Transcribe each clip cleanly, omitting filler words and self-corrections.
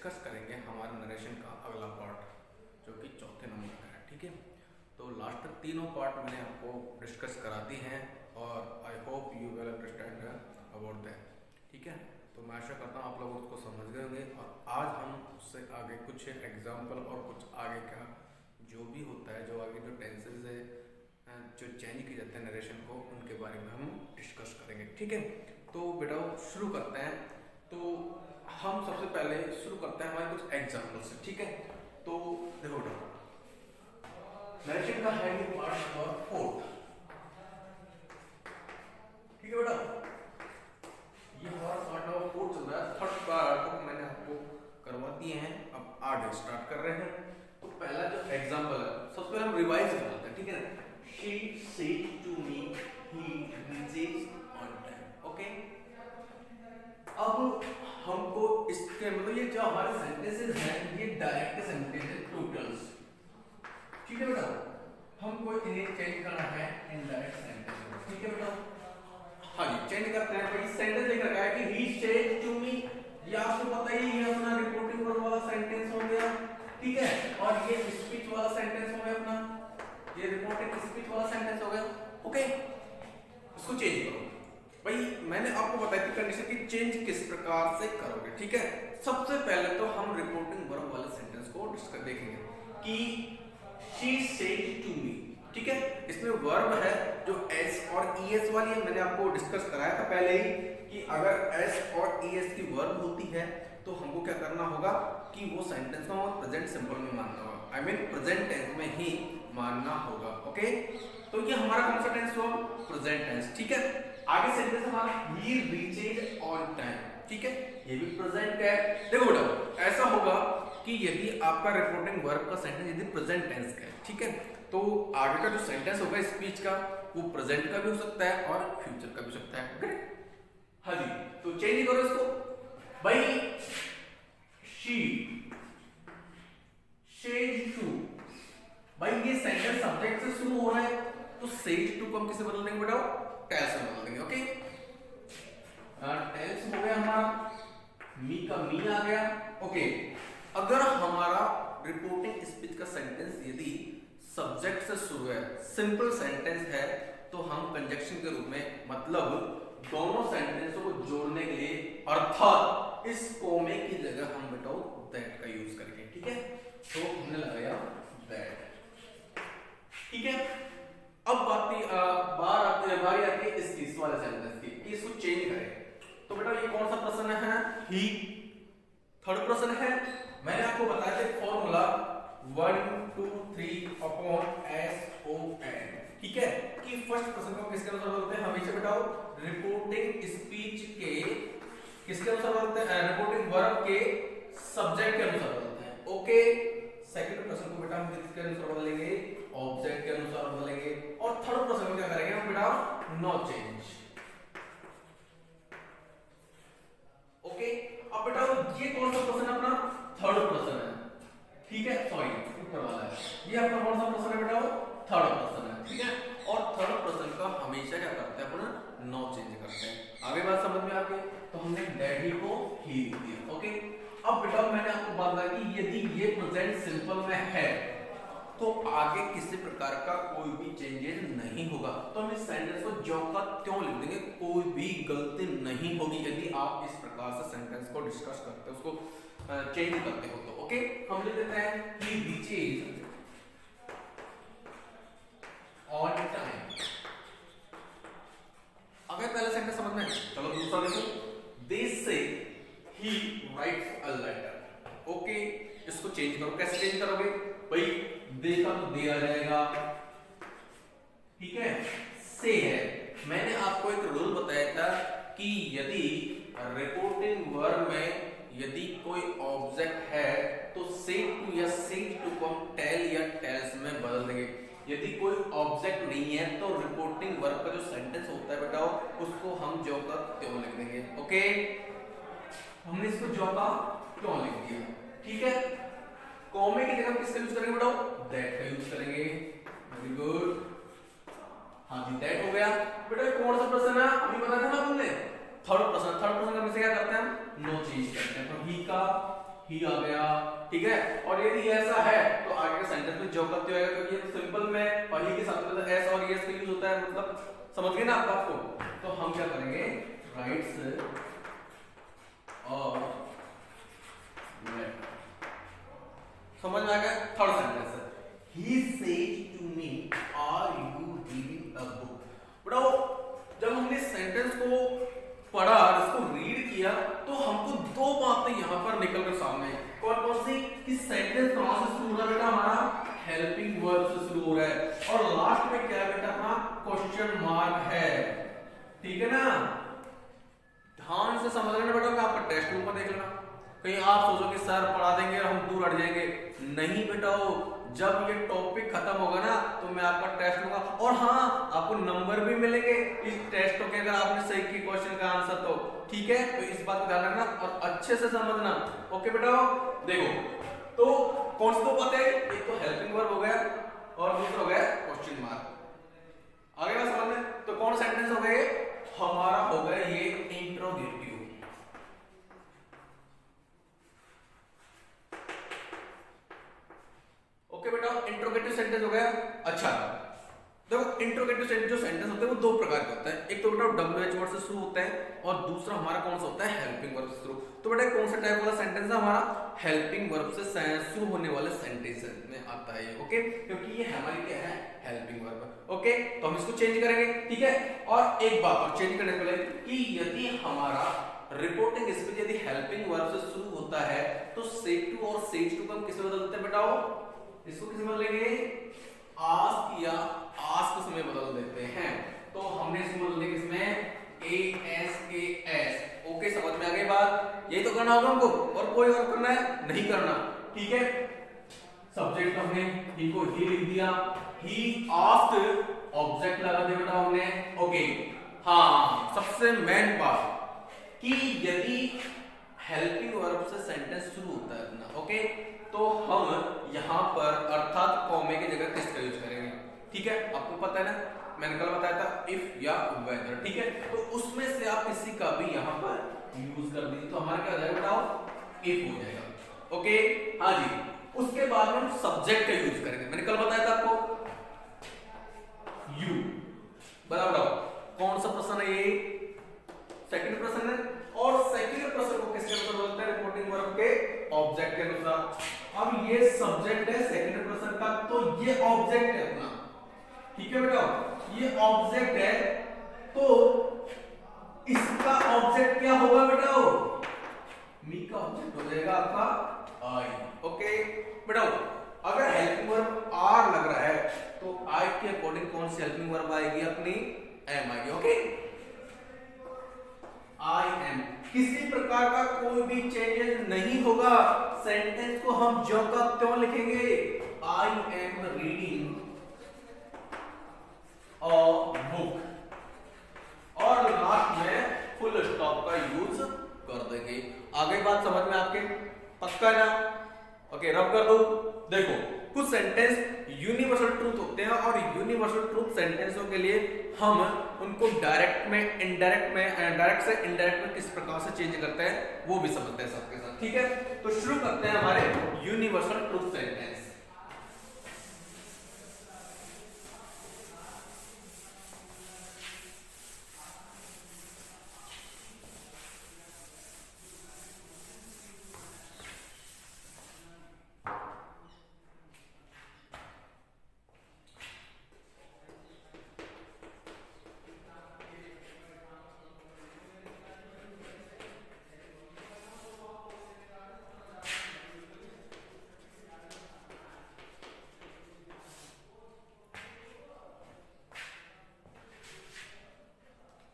Discuss करेंगे हमारे narration का अगला पार्ट जो कि चौथे नंबर का है। ठीक है, तो लास्ट तक तीनों पार्ट मैंने आपको डिस्कस करा दी हैं और I hope you will understand about that. ठीक है, तो मैं आशा करता हूँ आप लोग उसको समझ गए होंगे और आज हम उससे आगे कुछ एग्जाम्पल और कुछ आगे का जो भी होता है, जो आगे जो टेंसेस है जो चेंज की जाते हैं नरेशन को, उनके बारे में हम डिस्कस करेंगे। ठीक है, तो बेटा शुरू करते हैं। तो हम सबसे पहले शुरू करते हैं हमारे कुछ एग्जाम्पल से। ठीक है, तो देखो बेटा नरेशन का है ये पार्ट नंबर 4। ठीक है बेटा, ये हमारा पार्ट नंबर 4 चल रहा है। थर्ड पार्ट को मैंने आपको करवा दिए हैं, अब आगे स्टार्ट कर रहे हैं। तो पहला जो एग्जाम्पल है सबसे पहले हम रिवाइज कर लेते हैं। ठीक है, she said to me he reaches on time. Okay, अब हमको इसके मतलब ये जो हमारे सेंटेंसेस हैं ये डायरेक्ट सेंटेंस है टोटल्स। ठीक है बेटा, हमको इन्हें चेंज करना है इनडायरेक्ट सेंटेंस। ठीक है बेटा, हाँ जी चेंज करते हैं। भाई सेंटेंस लिख रखा है कि he said to me, ये आपको पता ही है अपना रिपोर्टिंग वर्ब वाला सेंटेंस हो गया। ठीक है, और ये स्पीच वाला सेंटेंस हो गया अपना, ये रिपोर्टिंग स्पीच वाला सेंटेंस हो गया। ओके, इसको चेंज करो। भाई मैंने आपको बताया कि कंडीशन की चेंज किस प्रकार से करोगे। ठीक है, सबसे पहले तो हम रिपोर्टिंग वर्ब वाले सेंटेंस को डिस्कस देखेंगे कि she said to me। ठीक है, इसमें वर्ब है जो s और es वाली है। मैंने आपको डिस्कस कराया था पहले ही कि अगर s और es की वर्ब होती है तो हमको क्या करना होगा कि वो सेंटेंस को हमें प्रेजेंट सिंपल में मानना होगा, आई मीन प्रेजेंट टेंस में ही मानना होगा। ओके, तो ये हमारा कौन सा टेंस हुआ? Present tense. ठीक है, आगे सेंटेंस हमारा ही रीचेज ऑन टाइम। ठीक है, ये भी प्रेजेंट है। देखो बेटा ऐसा होगा कि यदि आपका रिपोर्टिंग वर्ब का सेंटेंस यदि प्रेजेंट टेंस का है, ठीक है, तो आगे का जो सेंटेंस होगा स्पीच का वो प्रेजेंट का भी हो सकता है और फ्यूचर का भी हो सकता है। ओके, हाँ जी, तो चेंज करो इसको। भाई she said to, भाई ये सेंटेंस सब्जेक्ट से शुरू हो रहा है तो said to को हम किसे बदल देंगे बेटा? टेल से बदल देंगे। ओके, टेल्स हो गया हमारा, मी का मी आ गया। ओके, अगर हमारा रिपोर्टिंग स्पीच का सेंटेंस यदि सब्जेक्ट से शुरू है, सिंपल सेंटेंस है, तो हम कंजक्शन के रूप में मतलब दोनों सेंटेंसों को जोड़ने के लिए अर्थात इस कोमे की जगह हम बेटा दैट का यूज करेंगे। ठीक है, तो हमने लगाया दैट। ठीक है, अब बारी आती है इस वाले सेंटेंस की कि इसको चेंज करें। तो बेटा ये कौन सा पर्सन है? ही। थर्ड पर्सन है। मैंने आपको बताया था फॉर्मूला 1 2 3 अपॉन SON। ठीक है, कि फर्स्ट पर्सन को किसके अनुसार बोलते हैं? हमेशा बताओ रिपोर्टिंग स्पीच के किसके अनुसार बोलते हैं? रिपोर्टिंग वर्ब के सब्जेक्ट के अनुसार बोलते हैं। ओके, सेकंड पर्सन को बेटा हम किसके अनुसार बदलेंगे? ऑब्जेक्ट के अनुसार बदलेंगे। और थर्ड पर्सन को क्या करेंगे हम बेटा? No change. ओके, अब बेटा ये कौन सा पर्सन है अपना? थर्ड पर्सन है। ठीक है, सॉरी ऊपर वाला है, ये अपना कौन सा पर्सन है बेटा? थर्ड पर्सन है। ठीक है, और थर्ड पर्सन का हमेशा क्या करते हैं अपना? नो चेंज करते हैं। आगे बात समझ में आ गई? तो हमने डैडी को ही लिख दिया। ओके, अब बेटा मैंने आपको बात बताई कि यदि ये प्रेजेंट सिंपल में है तो आगे किसी प्रकार का कोई भी चेंजेस नहीं होगा। तो हम इस सेंटेंस को ज्यों का त्यों लिख देंगे, कोई भी गलती नहीं होगी यदि आप इस प्रकार से सेंटेंस को डिस्कस करते हो, उसको चेंज करते हो तो। ओके, हम लिख देते हैं ही रीचेज ऑन टाइम। अगर पहला सेंटेंस समझ में, चलो दूसरा देखो। They say he writes a letter. Okay, इसको चेंज करो। कैसे चेंज करोगे? भाई दे का तो दे आ जाएगा। ठीक है, से है। मैंने आपको एक रूल बताया था कि यदि रिपोर्टिंग वर्ब में यदि कोई ऑब्जेक्ट है तो से टू या सेड टू को हम टेल या टेल्स में बदल देंगे। यदि कोई ऑब्जेक्ट नहीं है तो रिपोर्टिंग वर्ब का जो सेंटेंस होता है बेटा उसको हम जो का त्यों लिख देंगे। ओके, हमने इसको जो का त्यों लिख दिया। ठीक है, कॉमे की जगह किसका यूज करेंगे बेटा? दैट का यूज करेंगे। वेरी गुड, हाँ जी दैट हो गया। बेटा कौन सा पर्सन है? अभी बताया था ना तुमने, थर्ड पर्सन। थर्ड पर्सन का हमेशा क्या करते हैं? नो चेंज करते हैं। तो ही का ही आ जो करते होगा, क्योंकि ये सिंपल में और ही के साथ मतलब एस और एस का यूज होता है, मतलब समझ गए ना आप बात को। तो हम क्या करेंगे, राइट्स और समझ में आ गया। थर्ड सेंटेंस है, he said to me are you reading a book. बताओ जब हमने सेंटेंस को पढ़ा, इसको रीड किया, तो हमको दो बातें यहां पर निकल कर सामने आई। कौन कौन सी, कि सेंटेंस कहां से शुरू हो रहा है बेटा, हमारा हेल्पिंग वर्ब से शुरू हो रहा है, और लास्ट में क्या है बेटा, अपना क्वेश्चन मार्क है। ठीक है ना, ध्यान से समझ लेना बेटा, मैं आपका टेक्स्ट बुक में देख लेना। कहीं आप सोचो कि सर पढ़ा देंगे और हम दूर हट जाएंगे, नहीं बेटा, जब ये टॉपिक खत्म होगा ना तो मैं आपका टेस्ट लूंगा, और हाँ आपको नंबर भी मिलेंगे इस टेस्ट के, अगर आपने सही की क्वेश्चन का आंसर तो। ठीक है, तो इस बात को ध्यान रखना और अच्छे से समझना। ओके बेटा, देखो तो कौन सी दो बातें, एक तो हेल्पिंग वर्ब हो गया और दूसरा हो गया क्वेश्चन मार्क। आगे बात समझ में, तो कौन सेंटेंस हो गए हमारा, हो गया ये इंट्रोगेटिव। ओके बेटा, इंट्रोगेटिव सेंटेंस हो गया। अच्छा देखो, इंट्रोगेटिव सेंटेंस जो सेंटेंस होते हैं वो दो प्रकार के होते हैं, एक तो बेटा WH वर्ड से शुरू होता है और दूसरा हमारा कौन सा होता है, हेल्पिंग वर्ब से शुरू। तो बेटा कौन सा टाइप वाला सेंटेंस है हमारा, हेल्पिंग वर्ब से शुरू होने वाले सेंटेंस में आता है ये। ओके, क्योंकि ये हमारी क्या है, हेल्पिंग वर्ब। ओके, तो हम इसको चेंज करेंगे। ठीक है, और एक बात और चेंज करने से पहले, कि यदि हमारा रिपोर्टिंग स्पीच यदि हेल्पिंग वर्ब से शुरू होता है तो सेड टू और सेज टू को हम किसमें बदल देते हैं बेटा, इसको किस में बदलेंगे, आस्क या आस्क में बदल देते हैं। तो हमने इसको बदल दिया किसमें, ASKS। ओके, समझ में आ गई बात, यही तो करना होगा हमको, और कोई और करना है नहीं करना। ठीक है, सब्जेक्ट हमने ही को ही लिख दिया, ही आस्क्ड, ऑब्जेक्ट लगा दिया बेटा हमने। ओके, हाँ सबसे मेन बात, कि यदि हेल्पिंग वर्ब से सेंटेंस शुरू होता है अपना, ओके, तो हम यहां पर अर्थात कॉमे की जगह किसका यूज करेंगे। ठीक है, आपको पता है ना, मैंने कल बताया था इफ या वेदर। ठीक है, तो उसमें से आप किसी का भी यहां पर यूज कर दीजिए, तो हमारा क्या हो जाएगा बताओ, इफ हो जाएगा। ओके, हाँ जी, उसके बाद में हम सब्जेक्ट का यूज करेंगे, मैंने कल बताया था आपको, यू। बराबर, कौन सा पर्सन है ये, सेकंड पर्सन है, और सेकंड पर्सन को किसके अनुसार बोलते हैं, रिपोर्टिंग वर्ब के ऑब्जेक्ट के अनुसार। अब ये सब्जेक्ट है सेकंड पर्सन का, तो ये ऑब्जेक्ट है अपना। ठीक है बेटा, ये ऑब्जेक्ट है, तो इसका ऑब्जेक्ट क्या होगा बेटा, मी का ऑब्जेक्ट हो जाएगा आपका आई। ओके बेटा, अगर हेल्पिंग वर्ब आर लग रहा है तो आई के अकॉर्डिंग कौन सी हेल्पिंग वर्ब आएगी, अपनी एम आएगी। ओके, आई एम, किसी प्रकार का कोई भी चेंजेस नहीं होगा, सेंटेंस को हम जो का त्यों लिखेंगे, I am reading a book, और लास्ट में फुल स्टॉप का यूज कर देंगे। आगे बात समझ में आपके, पक्का है ना। ओके, रब कर दो। देखो, कुछ सेंटेंस यूनिवर्सल ट्रूथ होते हैं, और यूनिवर्सल ट्रूथ सेंटेंसों के लिए हम उनको डायरेक्ट में, इनडायरेक्ट में, डायरेक्ट से इनडायरेक्ट में किस प्रकार से चेंज करते हैं वो भी समझते हैं सबके साथ। ठीक है, तो शुरू करते हैं हमारे universal truth sentence.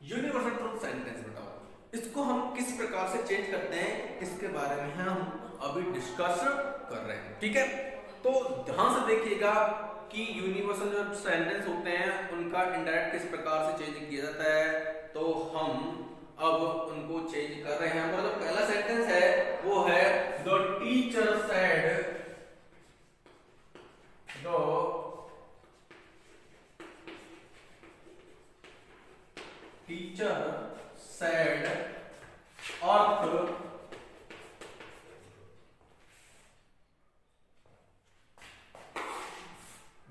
Universal truth sentence बताओ, इसको हम किस प्रकार से चेंज करते हैं, इसके बारे में हम अभी डिस्कस कर रहे हैं। ठीक है, तो ध्यान से देखिएगा कि यूनिवर्सल जो सेंटेंस होते हैं उनका इनडायरेक्ट किस प्रकार से चेंज किया जाता है, तो हम अब उनको चेंज कर रहे हैं। हमारा जो पहला सेंटेंस है वो है the teacher said, teacher said earth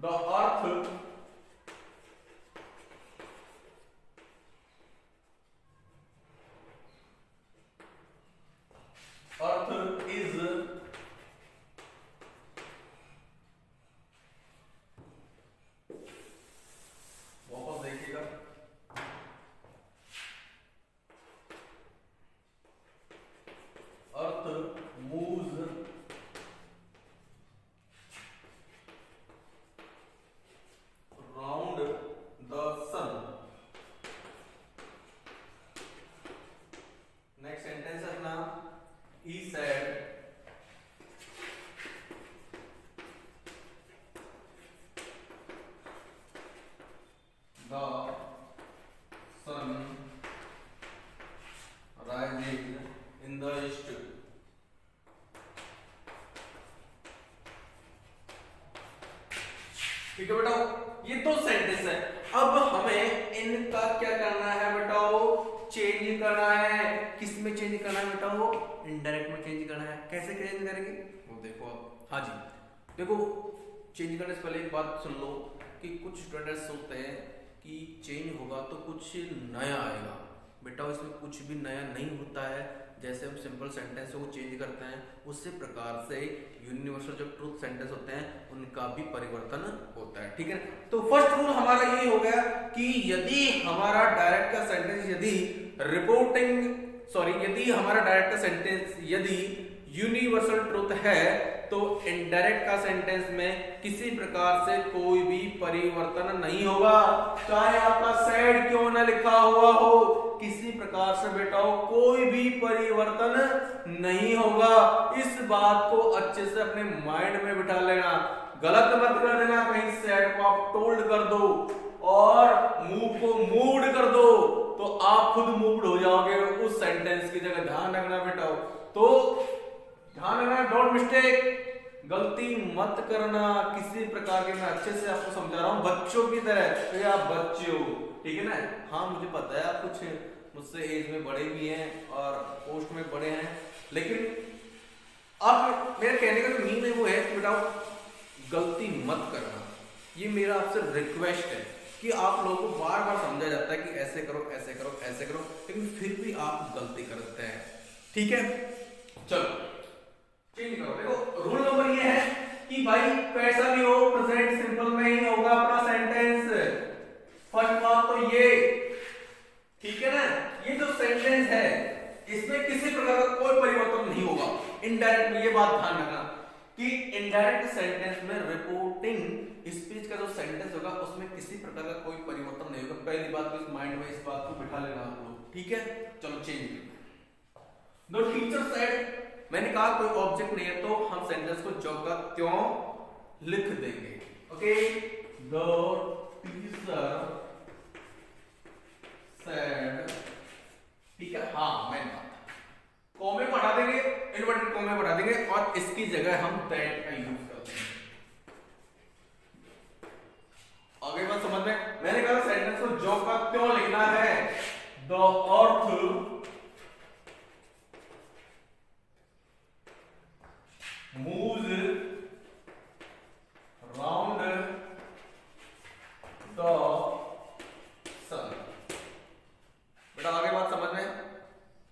the earth is वापस देखिएगा, earth moves round the sun. Next sentence है अपना, he said the sun rises in the east। ठीक है बेटा, ये दो सेंटेंस है। अब हमें इनका क्या करना है बेटाओ, चेंज करना है। किस में चेंज करना है बेटाओ, इनडायरेक्ट में चेंज करना है। कैसे चेंज करेंगे वो देखो आप। हाँ जी देखो, चेंज करने से पहले एक बात सुन लो कि कुछ स्टूडेंट्स सोचते हैं कि चेंज होगा तो कुछ नया आएगा। बेटा इसमें कुछ भी नया नहीं होता है। जैसे हम सिंपल सेंटेंस को चेंज करते हैं उसी प्रकार से यूनिवर्सल जो ट्रूथ सेंटेंस होते हैं उनका भी परिवर्तन होता है। ठीक है, तो फर्स्ट रूल हमारा ये हो गया कि यदि हमारा डायरेक्ट का सेंटेंस यदि हमारा डायरेक्ट का सेंटेंस यदि यूनिवर्सल ट्रूथ है तो इनडायरेक्ट का सेंटेंस में किसी प्रकार से कोई भी परिवर्तन नहीं होगा, चाहे आपका सैड क्यों ना लिखा हुआ हो, किसी प्रकार से बेटा कोई भी परिवर्तन नहीं होगा। इस बात को अच्छे से अपने माइंड में बिठा लेना, गलत मत कर देना। कहीं सैड को आप टोल्ड कर दो और मूव को मूड कर दो तो आप खुद मूड हो जाओगे उस सेंटेंस की जगह। ध्यान रखना बेटा, तो ध्यान रखना, डोंट मिस्टेक, गलती मत करना किसी प्रकार के। मैं अच्छे से आपको समझा रहा हूं बच्चों की तरह, तो आप बच्चे हो, ठीक है ना। हाँ मुझे पता है आप कुछ मुझसे एज में बड़े भी हैं और पोस्ट में बड़े हैं, लेकिन आप मेरे कहने का मीन है वो है कि बेटा गलती मत करना। ये मेरा आपसे रिक्वेस्ट है कि आप लोगों को बार बार समझा जाता है कि ऐसे करो ऐसे करो ऐसे करो, लेकिन फिर भी आप गलती करते हैं। ठीक है, चलो चेंज करो। देखो रूल नंबर ये है कि भाई कैसा भी हो प्रेजेंट सिंपल में ही होगा अपना सेंटेंस। फर्स्ट बात तो ये, ठीक है ना, ये जो सेंटेंस है इसमें किसी प्रकार का कोई परिवर्तन नहीं होगा। इनडायरेक्ट में ये बात ध्यान रखना कि इनडायरेक्ट सेंटेंस में रिपोर्टिंग स्पीच का जो सेंटेंस होगा उसमें किसी प्रकार का कोई परिवर्तन नहीं होगा। पहली बात तो इस माइंड में इस बात को बिठा लेना आप लोग, ठीक है। चलो चेंज। द टीचर सेड, मैंने कहा कोई ऑब्जेक्ट नहीं है तो हम सेंटेंस को जो का त्यों लिख देंगे। ओके, द टीचर सेड, ठीक है। हाँ मैंने कहा कॉमे को हटा देंगे, इन्वर्टेड कॉमे को हटा देंगे और इसकी जगह हम दैट का यूज करते हैं। आगे बात समझ में, मैंने कहा सेंटेंस को जो का त्यों लिखना है। The earth moves round the sun। बेटा आगे बात समझ में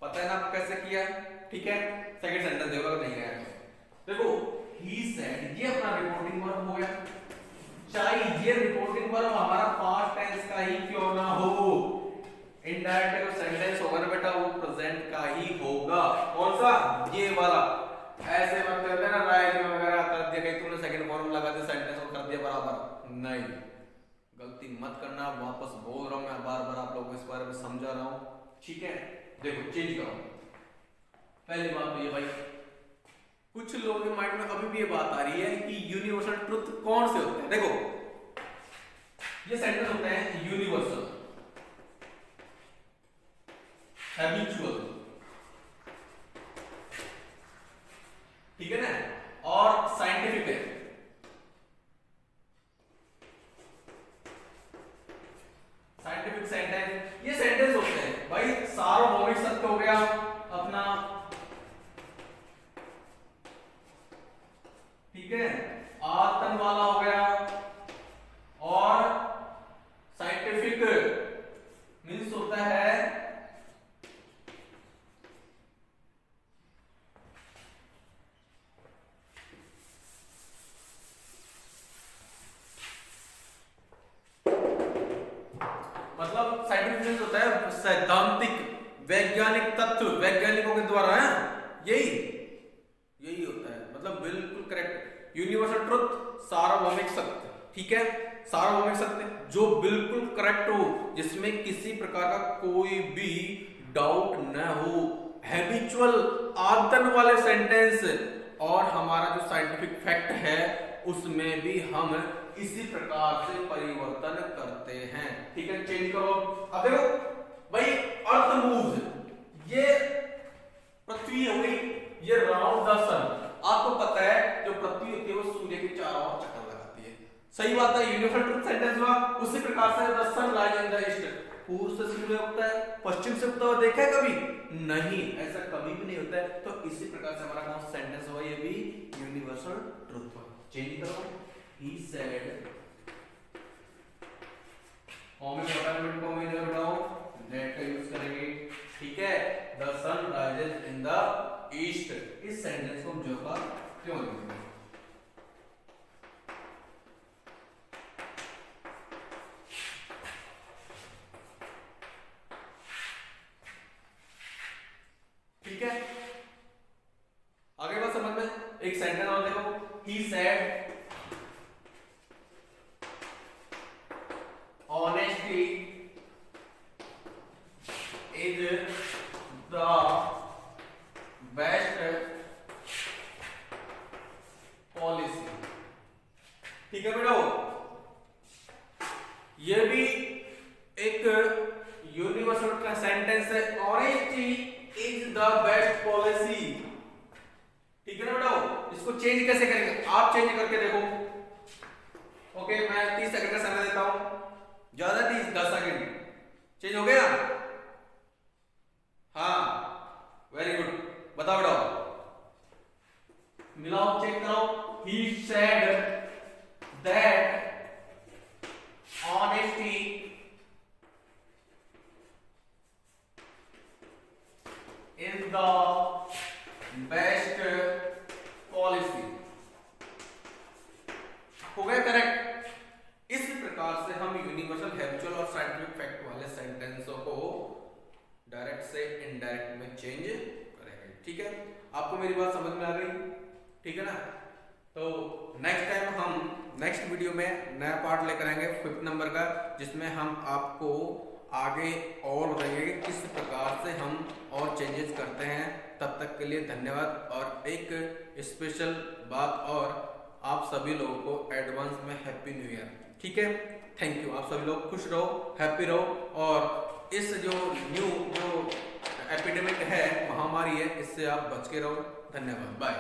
पता है ना आप कैसे किया, ठीक है। सेकंड सेंटेंस देखो अगर नहीं आया तो देखो he said, ये अपना रिपोर्टिंग वर्ब हो गया। चाहे ये रिपोर्टिंग वर्ब हमारा पास्ट टेंस का ही क्यों ना हो, इनडायरेक्ट जो सेंटेंस होगा ना बेटा वो प्रेजेंट का ही होगा। कौन सा, ये वाला। ऐसे मत कर देना राइट वगैरह कर दिया, कहीं तुमने सेकंड फॉर्म लगा दिया सेंटेंस और कर दिया बराबर, नहीं, गलती मत करना। वापस बोल रहा हूं मैं बार बार आप लोगों को इस बारे में समझा रहा हूं, ठीक है। देखो चेंज करो। पहली बात तो ये भाई कुछ लोगों के माइंड में अभी भी ये बात आ रही है कि यूनिवर्सल ट्रुथ कौन से होते हैं। देखो ये सेंटेंस होते हैं यूनिवर्सल, हैबिचुअल, ठीक है ना, और साइंटिफिक है। साइंटिफिक सेंटेंस, ये सेंटेंस होते हैं भाई सार्वभौमिक सत्य हो गया अपना, ठीक है, आतंक वाला हो गया, सैद्धांतिक वैज्ञानिक तथ्य वैज्ञानिकों के द्वारा है, यही होता है, मतलब बिल्कुल करेक्ट। यूनिवर्सल ट्रुथ सार्वभौमिक सत्य, ठीक है, सार्वभौमिक सत्य जो बिल्कुल करेक्ट हो, जिसमें किसी प्रकार का कोई भी डाउट न हो, हैबिचुअल आदतन वाले सेंटेंस, और हमारा जो साइंटिफिक फैक्ट है उसमें भी हम इसी प्रकार से परिवर्तन करते हैं, ठीक है। चेंज करो। अब देखो भाई, अर्थ मूव्स, ये पृथ्वी हो गई, ये राउंड द सन। आपको पता है जो पृथ्वी होती है वो सूर्य के चारों ओर चक्कर लगाती है, सही बात है, यूनिवर्सल ट्रुथ सेंटेंस हुआ। उसी प्रकार से the sun rise in the east, पूर्व से सूर्य उगता है, पश्चिम से उगता हुआ देखा है कभी? नहीं, ऐसा कभी भी नहीं होता है। तो इसी प्रकार से हमारा कौन सेंटेंस हुआ, ये भी यूनिवर्सल ट्रुथ हुआ। चेंज करो। He said, नेट का यूज करेंगे, ठीक है। The sun rises in the east, इस सेंटेंस को हम जो का क्यों लिखेंगे? ठीक है, आगे बात समझ में। एक सेंटेंस और देखो, he said honesty is the best policy, ठीक है बेटा। ये भी एक यूनिवर्सल का सेंटेंस है, honesty is the best policy, ठीक है ना बेटा। इसको चेंज कैसे करेंगे, आप चेंज करके देखो। ओके, मैं 30 सेकंड का समय देता हूं, ज्यादा 10 सेकंड। चेंज हो गया? हाँ, वेरी गुड, बताओ बेटा, मिलाओ, चेक करो। He said that honesty is the best policy, हो गया करेक्ट। इस प्रकार से हम यूनिवर्सल, हैबिचुअल और साइंटिफिक फैक्ट वाले सेंटेंसों को डायरेक्ट से इनडायरेक्ट में चेंज करेंगे, ठीक है। आपको मेरी बात समझ में आ गई, ठीक है ना। तो नेक्स्ट टाइम हम नेक्स्ट वीडियो में नया पार्ट लेकर आएंगे 5th नंबर का, जिसमें हम आपको आगे और बताएंगे कि किस प्रकार से हम और चेंजेस करते हैं। तब तक के लिए धन्यवाद। और एक स्पेशल बात, और आप सभी लोगों को एडवांस में हैप्पी न्यू ईयर, ठीक है। Thank you. आप सभी लोग खुश रहो, हैप्पी रहो, और इस जो एपिडेमिक है, महामारी है, इससे आप बच के रहो। धन्यवाद, बाय।